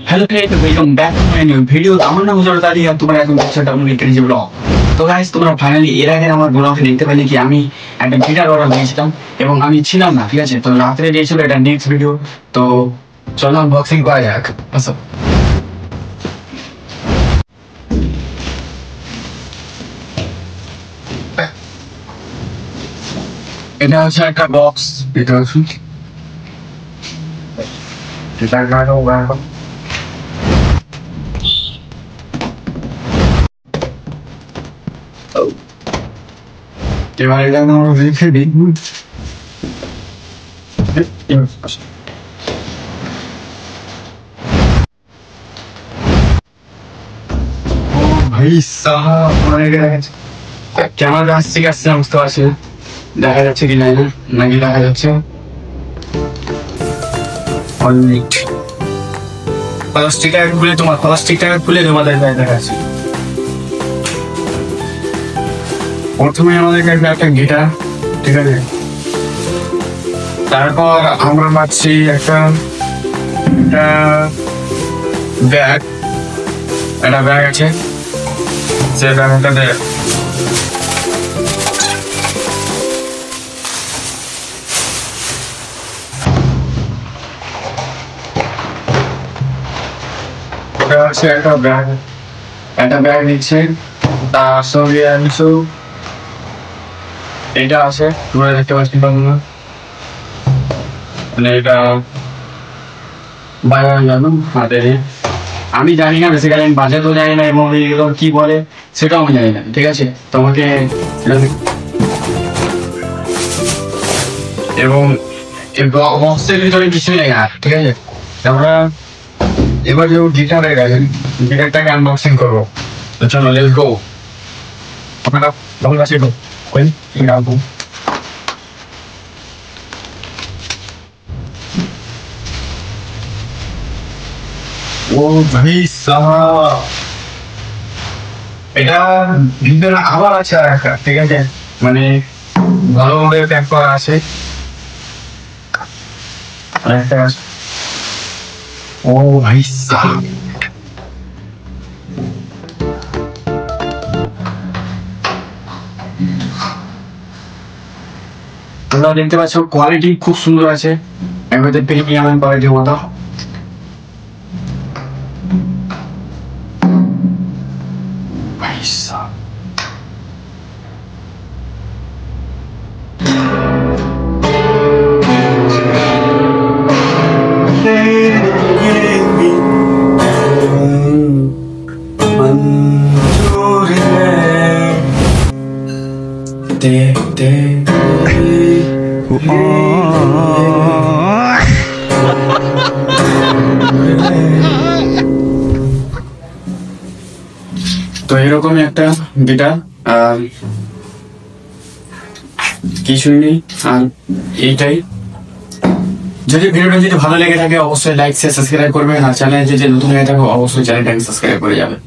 Hello friends, welcome back to my new video. আমার নাম হুজুর তারি আর তোমরা এখন দেখছো ডাব্লিউ ক্রেজি ব্লগ। তো গাইস, তোমরা ফাইনালি এর আগে আমার ব্লগে দেখতে পেলে কি আমি একটা গিটার অর্ডার দিয়েছিলাম এবং আমি ছিলাম না, ঠিক আছে? তো রাত্রে দিয়েছিল, এটা নেক্সট ভিডিও। তো চলো আনবক্সিং করা যাক। আচ্ছা, এটা হচ্ছে একটা বক্স। এটা হচ্ছে গিটার গাড়ো গাড়ো। এবার এটা আমরা রেখে দিই। ভাই সাহাব, মানে ক্যামেরা কাছ থেকে আসছে, বুঝতে পারছি দেখা যাচ্ছে কি না, নাকি দেখা যাচ্ছে প্লাস্টিকটা খুলে তোমাদের দেখা যাচ্ছে। প্রথমে আমাদের কাছে একটা গিটার, ঠিক আছে, তারপর আমরা পাচ্ছি একটা ব্যাগ। একটা ব্যাগ আছে, সে ব্যাগটাতে একটা ব্যাগ দিচ্ছে, তার সঙ্গে কিছু এটা আছে, তোমরা দেখতে পাচ্ছি না, মানে এটা বাজার জানো হাতের। আমি জানি না, বেসিক্যালি আমি বাজার তো জানি না এবং এগুলো কি বলে সেটাও আমি জানি না, ঠিক আছে? তোমাকে এবং বক্সের ভিতরে কিছুই নেই আর, ঠিক আছে? আমরা এবার যে গিটারের গেছে, গিটারটাকে আনবক্সিং করবো। তো চলো, লেটস গো। আপনারা তখন কাছে গো কোয়েন রাখবো। ও ভাই সাহাব, এটা ভিতরে আবার আছে আর একটা, ঠিক আছে, মানে ভালোভাবে প্যাক করা আছে। ও ভাই সাহাব, তোমরা দেখতে পাচ্ছ কোয়ালিটি খুব সুন্দর আছে, একবারে প্রিমিয়াম কোয়ালিটির মতো। ভাই সাহাব, তো এরকমই একটা গিটার, আর কিছুই নেই, আর এইটাই। যদি ভিডিওটা যদি ভালো লেগে থাকে অবশ্যই লাইক শেয়ার সাবস্ক্রাইব করবেন, আর চ্যানেলে যদি নতুন হয়ে থাকে অবশ্যই চ্যানেলটাকে সাবস্ক্রাইব করে যাবেন।